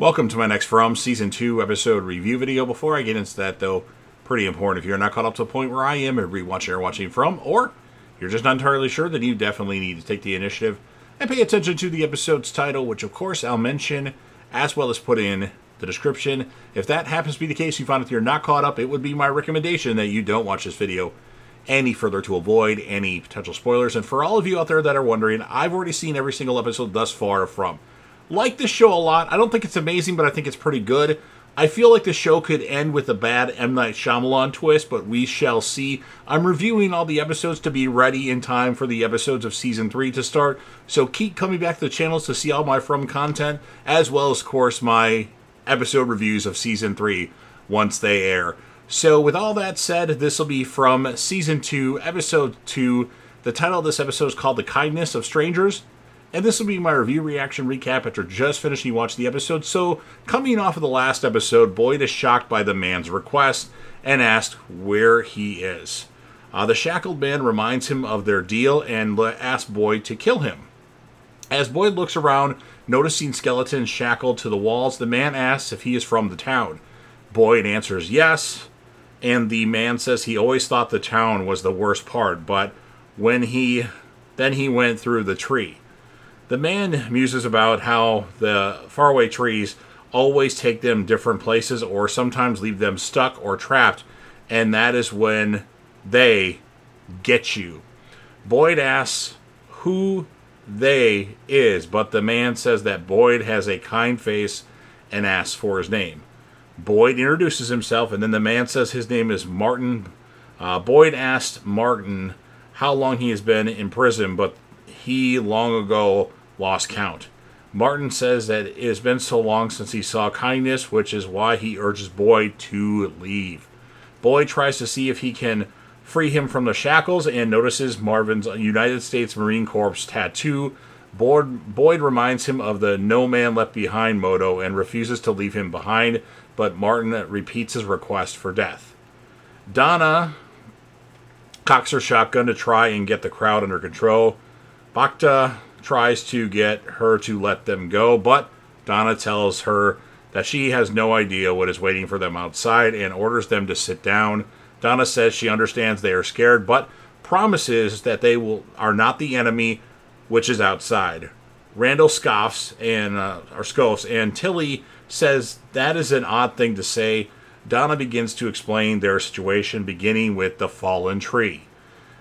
Welcome to my next From Season 2 episode review video. Before I get into that, though, pretty important, if you're not caught up to the point where I am and rewatching or watching from, or you're just not entirely sure, then you definitely need to take the initiative and pay attention to the episode's title, which of course I'll mention, as well as put in the description. If that happens to be the case, you find if you're not caught up, it would be my recommendation that you don't watch this video any further to avoid any potential spoilers. And for all of you out there that are wondering, I've already seen every single episode thus far from. Like this show a lot. I don't think it's amazing, but I think it's pretty good. I feel like the show could end with a bad M. Night Shyamalan twist, but we shall see. I'm reviewing all the episodes to be ready in time for the episodes of Season 3 to start, so keep coming back to the channels to see all my From content, as well as, of course, my episode reviews of Season 3 once they air. So with all that said, this will be from Season 2, Episode 2. The title of this episode is called The Kindness of Strangers. And this will be my review reaction recap after just finishing watching the episode. So, coming off of the last episode, Boyd is shocked by the man's request and asked where he is. The shackled man reminds him of their deal and asks Boyd to kill him. As Boyd looks around, noticing skeletons shackled to the walls, the man asks if he is from the town. Boyd answers yes, and the man says he always thought the town was the worst part, but then he went through the tree. The man muses about how the faraway trees always take them different places or sometimes leave them stuck or trapped, and that is when they get you. Boyd asks who they is, but the man says that Boyd has a kind face and asks for his name. Boyd introduces himself, and then the man says his name is Martin. Boyd asked Martin how long he has been in prison, but he long ago lost count. Martin says that it has been so long since he saw kindness, which is why he urges Boyd to leave. Boyd tries to see if he can free him from the shackles and notices Marvin's United States Marine Corps tattoo. Boyd reminds him of the no man left behind motto and refuses to leave him behind, but Martin repeats his request for death. Donna cocks her shotgun to try and get the crowd under control. Bacta tries to get her to let them go, but Donna tells her that she has no idea what is waiting for them outside and orders them to sit down. Donna says she understands they are scared, but promises that they are not the enemy, which is outside. Randall scoffs and Tilly says that is an odd thing to say. Donna begins to explain their situation, beginning with the fallen tree.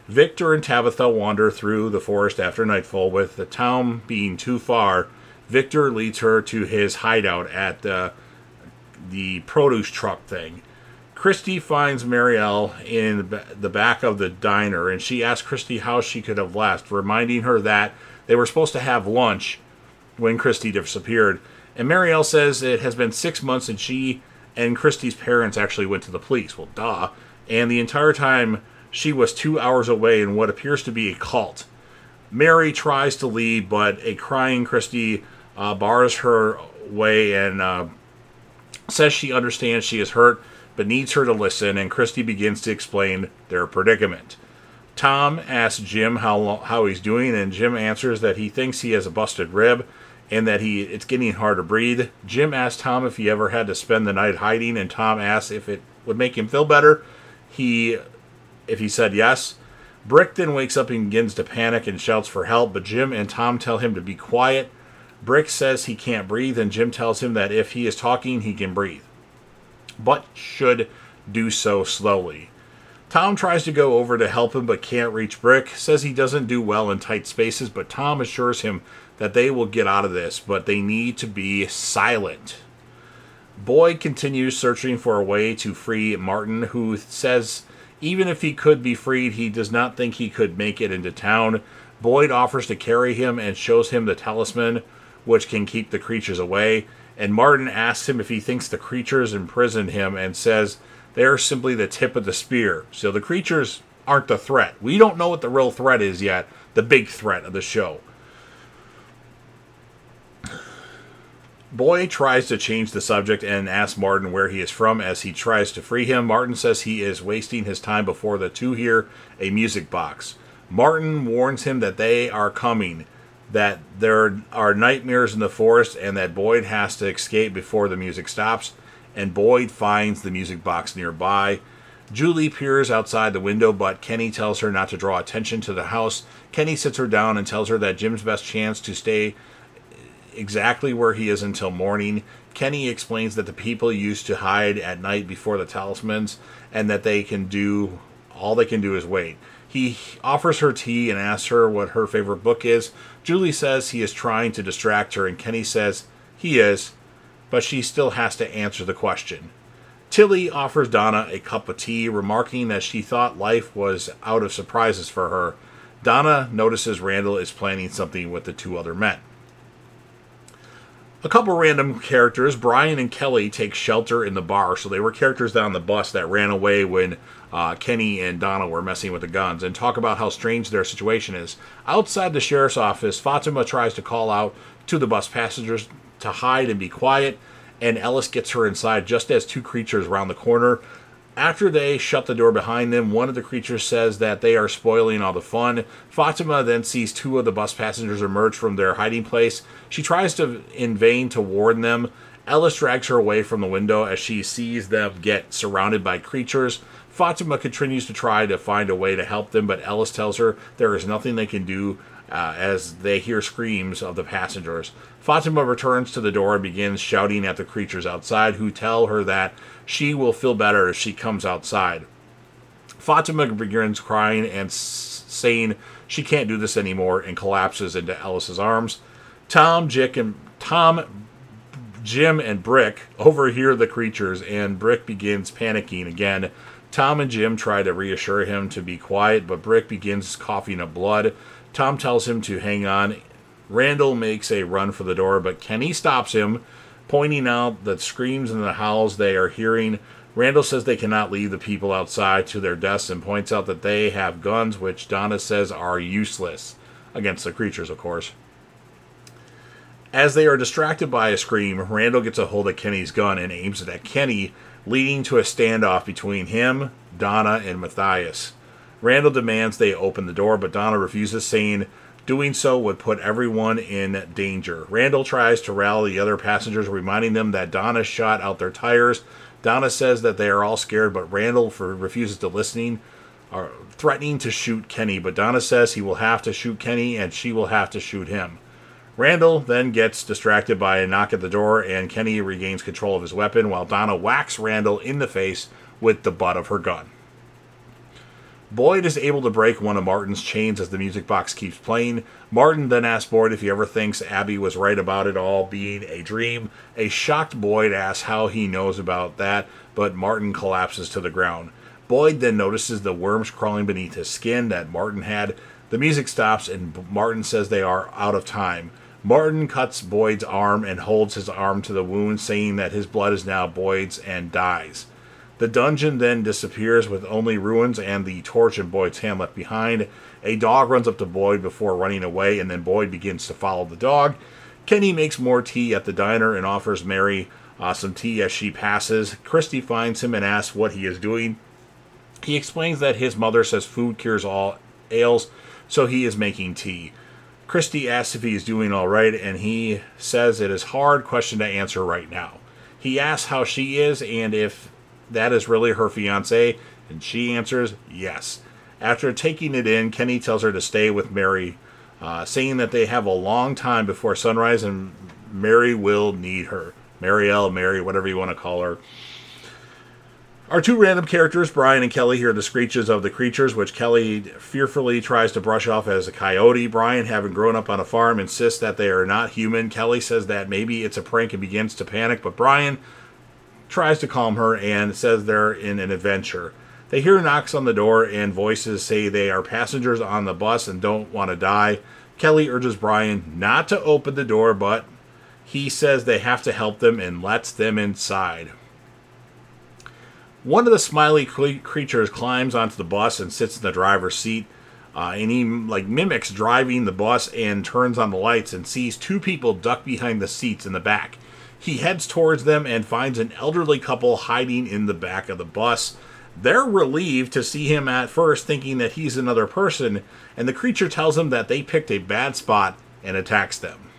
Victor and Tabitha wander through the forest after nightfall. With the town being too far, Victor leads her to his hideout at the produce truck thing. Christy finds Marielle in the back of the diner, and she asks Christy how she could have left, reminding her that they were supposed to have lunch when Christy disappeared. And Marielle says it has been 6 months and she and Christy's parents actually went to the police. Well, duh. And the entire time she was 2 hours away in what appears to be a cult. Mary tries to leave, but a crying Christy bars her way and says she understands she is hurt, but needs her to listen, and Christy begins to explain their predicament. Tom asks Jim how he's doing, and Jim answers that he thinks he has a busted rib and that it's getting hard to breathe. Jim asks Tom if he ever had to spend the night hiding, and Tom asks if it would make him feel better. If he said yes. Brick then wakes up and begins to panic and shouts for help, but Jim and Tom tell him to be quiet. Brick says he can't breathe, and Jim tells him that if he is talking, he can breathe, but should do so slowly. Tom tries to go over to help him, but can't reach Brick. Says he doesn't do well in tight spaces, but Tom assures him that they will get out of this, but they need to be silent. Boyd continues searching for a way to free Martin, who says even if he could be freed, he does not think he could make it into town. Boyd offers to carry him and shows him the talisman, which can keep the creatures away. And Martin asks him if he thinks the creatures imprisoned him and says they are simply the tip of the spear. So the creatures aren't the threat. We don't know what the real threat is yet, the big threat of the show. Boyd tries to change the subject and asks Martin where he is from as he tries to free him. Martin says he is wasting his time before the two hear a music box. Martin warns him that they are coming. that there are nightmares in the forest and that Boyd has to escape before the music stops, and Boyd finds the music box nearby. Julie peers outside the window, but Kenny tells her not to draw attention to the house. Kenny sits her down and tells her that Jim's best chance to stay exactly where he is until morning. Kenny explains that the people used to hide at night before the talismans, and that all they can do is wait. He offers her tea and asks her what her favorite book is. Julie says he is trying to distract her, and Kenny says he is, but she still has to answer the question. Tilly offers Donna a cup of tea, remarking that she thought life was out of surprises for her. Donna notices Randall is planning something with the two other men. A couple random characters. Brian and Kelly take shelter in the bar. So they were characters down the bus that ran away when Kenny and Donna were messing with the guns, and talk about how strange their situation is. Outside the sheriff's office, Fatima tries to call out to the bus passengers to hide and be quiet, and Ellis gets her inside just as two creatures round the corner. After they shut the door behind them, one of the creatures says that they are spoiling all the fun. Fatima then sees two of the bus passengers emerge from their hiding place. She tries in vain to warn them. Ellis drags her away from the window as she sees them get surrounded by creatures. Fatima continues to try to find a way to help them, but Ellis tells her there is nothing they can do as they hear screams of the passengers. Fatima returns to the door and begins shouting at the creatures outside, who tell her that she will feel better if she comes outside. Fatima begins crying and saying she can't do this anymore, and collapses into Ellis's arms. Tom, Jim, and Brick overhear the creatures, and Brick begins panicking again. Tom and Jim try to reassure him to be quiet, but Brick begins coughing up blood. Tom tells him to hang on. Randall makes a run for the door, but Kenny stops him, pointing out the screams and the howls they are hearing. Randall says they cannot leave the people outside to their deaths, and points out that they have guns, which Donna says are useless against the creatures, of course. As they are distracted by a scream, Randall gets a hold of Kenny's gun and aims it at Kenny, leading to a standoff between him, Donna, and Matthias. Randall demands they open the door, but Donna refuses, saying doing so would put everyone in danger. Randall tries to rally the other passengers, reminding them that Donna shot out their tires. Donna says that they are all scared, but Randall refuses to listen, threatening to shoot Kenny. But Donna says he will have to shoot Kenny, and she will have to shoot him. Randall then gets distracted by a knock at the door, and Kenny regains control of his weapon, while Donna whacks Randall in the face with the butt of her gun. Boyd is able to break one of Martin's chains as the music box keeps playing. Martin then asks Boyd if he ever thinks Abby was right about it all being a dream. A shocked Boyd asks how he knows about that, but Martin collapses to the ground. Boyd then notices the worms crawling beneath his skin that Martin had. The music stops, and Martin says they are out of time. Martin cuts Boyd's arm and holds his arm to the wound, saying that his blood is now Boyd's, and dies. The dungeon then disappears with only ruins and the torch in Boyd's hand left behind. A dog runs up to Boyd before running away, and then Boyd begins to follow the dog. Kenny makes more tea at the diner and offers Mary some tea as she passes. Christy finds him and asks what he is doing. He explains that his mother says food cures all ails, so he is making tea. Christy asks if he is doing all right, and he says it is a hard question to answer right now. He asks how she is and if that is really her fiancé, and she answers yes. After taking it in, Kenny tells her to stay with Mary, saying that they have a long time before sunrise and Mary will need her. Marielle, Mary, whatever you want to call her. Our two random characters, Brian and Kelly, hear the screeches of the creatures, which Kelly fearfully tries to brush off as a coyote. Brian, having grown up on a farm, insists that they are not human. Kelly says that maybe it's a prank and begins to panic, but Brian tries to calm her and says they're in an adventure. They hear knocks on the door and voices say they are passengers on the bus and don't want to die. Kelly urges Brian not to open the door, but he says they have to help them and lets them inside. One of the smiley creatures climbs onto the bus and sits in the driver's seat, and he mimics driving the bus and turns on the lights and sees two people duck behind the seats in the back. He heads towards them and finds an elderly couple hiding in the back of the bus. They're relieved to see him at first, thinking that he's another person, and the creature tells them that they picked a bad spot and attacks them.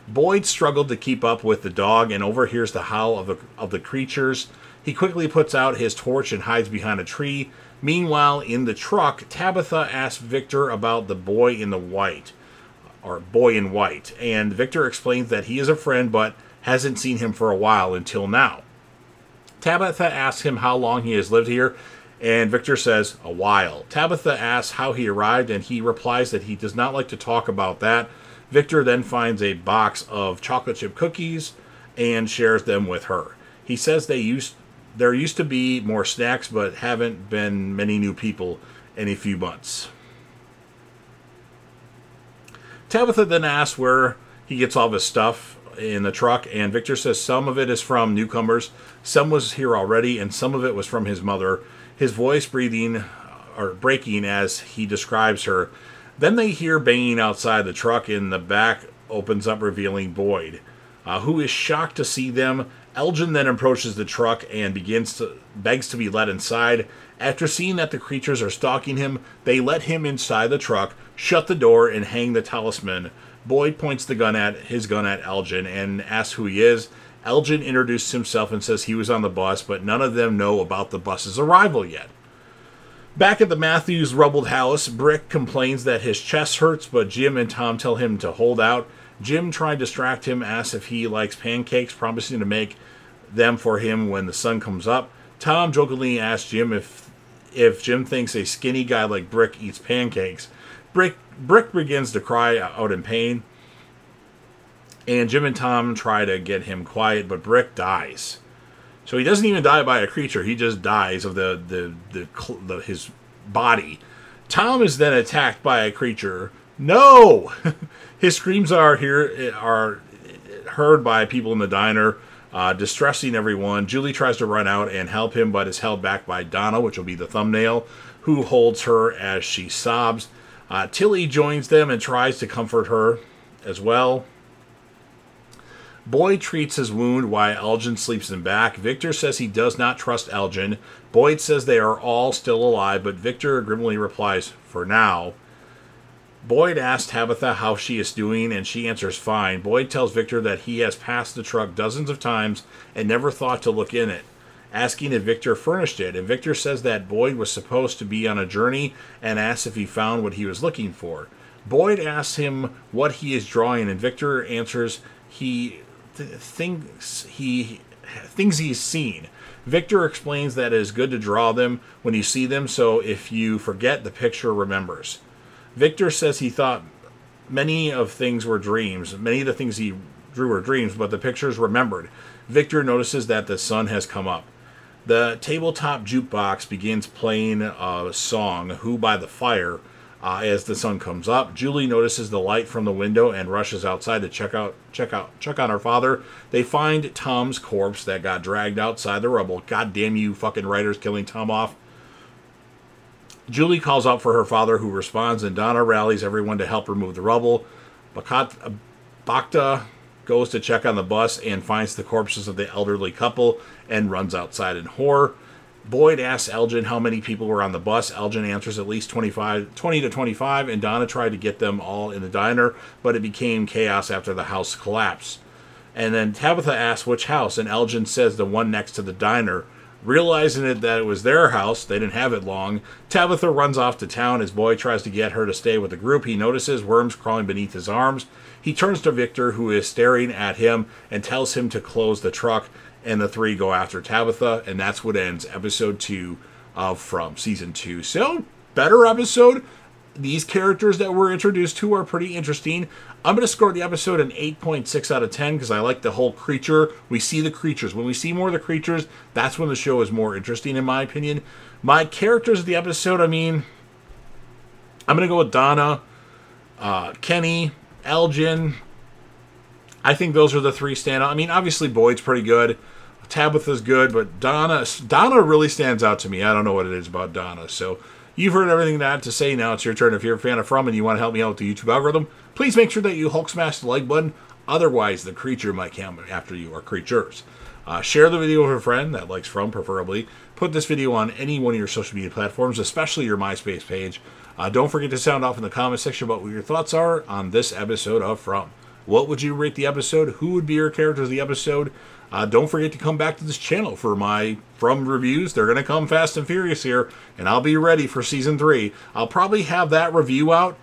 Boyd struggled to keep up with the dog and overhears the howl of the creatures. He quickly puts out his torch and hides behind a tree. Meanwhile, in the truck, Tabitha asks Victor about the boy in white, and Victor explains that he is a friend but hasn't seen him for a while until now. Tabitha asks him how long he has lived here, and Victor says, a while. Tabitha asks how he arrived, and he replies that he does not like to talk about that. Victor then finds a box of chocolate chip cookies and shares them with her. He says there used to be more snacks, but haven't been many new people in a few months. Tabitha then asks where he gets all of his stuff in the truck, and Victor says some of it is from newcomers, some was here already, and some of it was from his mother, his voice breaking as he describes her. Then they hear banging outside the truck, and the back opens up, revealing Boyd, who is shocked to see them. Elgin then approaches the truck and begs to be let inside. After seeing that the creatures are stalking him, they let him inside the truck, shut the door, and hang the talisman. Boyd points his gun at Elgin and asks who he is. Elgin introduces himself and says he was on the bus, but none of them know about the bus's arrival yet. Back at the Matthews rubbled house, Brick complains that his chest hurts, but Jim and Tom tell him to hold out. Jim, trying to distract him, asks if he likes pancakes, promising to make them for him when the sun comes up. Tom jokingly asks Jim if Jim thinks a skinny guy like Brick eats pancakes. Brick begins to cry out in pain, and Jim and Tom try to get him quiet, but Brick dies. So he doesn't even die by a creature. He just dies of his body. Tom is then attacked by a creature. No! His screams are heard by people in the diner, distressing everyone. Julie tries to run out and help him, but is held back by Donna, which will be the thumbnail, who holds her as she sobs. Tilly joins them and tries to comfort her as well. Boyd treats his wound while Elgin sleeps in back. Victor says he does not trust Elgin. Boyd says they are all still alive, but Victor grimly replies, for now. Boyd asks Tabitha how she is doing, and she answers fine. Boyd tells Victor that he has passed the truck dozens of times and never thought to look in it, asking if Victor furnished it. And Victor says that Boyd was supposed to be on a journey and asks if he found what he was looking for. Boyd asks him what he is drawing, and Victor answers things he's seen. Victor explains that it is good to draw them when you see them, so if you forget, the picture remembers. Victor says he thought many of the things he drew were dreams, but the pictures remembered. Victor notices that the sun has come up. The tabletop jukebox begins playing a song, Who by the Fire, as the sun comes up. Julie notices the light from the window and rushes outside to check on her father. They find Tom's corpse that got dragged outside the rubble. God damn you fucking writers, killing Tom off. Julie calls out for her father, who responds, and Donna rallies everyone to help remove the rubble. Bacta goes to check on the bus and finds the corpses of the elderly couple and runs outside in horror. Boyd asks Elgin how many people were on the bus. Elgin answers at least 20 to 25, and Donna tried to get them all in the diner, but it became chaos after the house collapsed. And then Tabitha asks which house, and Elgin says the one next to the diner. Realizing that it was their house, they didn't have it long, Tabitha runs off to town as Boyd tries to get her to stay with the group. He notices worms crawling beneath his arms. He turns to Victor, who is staring at him, and tells him to close the truck, and the three go after Tabitha, and that's what ends episode 2 of From Season 2. So, better episode. These characters that we're introduced to are pretty interesting. I'm going to score the episode an 8.6 out of 10 because I like the whole creature. We see the creatures. When we see more of the creatures, that's when the show is more interesting, in my opinion. My characters of the episode, I'm going to go with Donna, Kenny, Elgin. I think those are the three standout. Obviously Boyd's pretty good. Tabitha's good, but Donna really stands out to me. I don't know what it is about Donna. So you've heard everything that I have to say. Now it's your turn. If you're a fan of From and you want to help me out with the YouTube algorithm, please make sure that you Hulk smash the like button. Otherwise, the creature might come after you, or creatures. Share the video with a friend that likes From, preferably. Put this video on any one of your social media platforms, especially your MySpace page. Don't forget to sound off in the comment section about what your thoughts are on this episode of From. What would you rate the episode? Who would be your character of the episode? Don't forget to come back to this channel for my From reviews. They're going to come fast and furious here, and I'll be ready for Season 3. I'll probably have that review out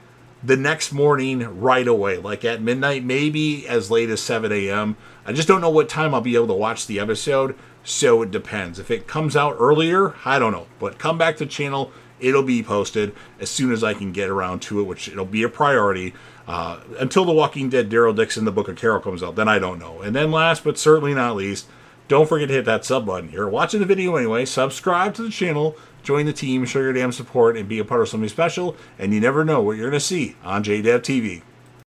the next morning right away, like at midnight, maybe as late as 7 a.m. I just don't know what time I'll be able to watch the episode, so it depends. If it comes out earlier, I don't know. But come back to the channel. It'll be posted as soon as I can get around to it, which it'll be a priority. Until The Walking Dead, Daryl Dixon, The Book of Carol comes out, then I don't know. And then last but certainly not least, don't forget to hit that sub button. You're watching the video anyway. Subscribe to the channel, join the team, show your damn support, and be a part of something special. And you never know what you're going to see on JDev TV.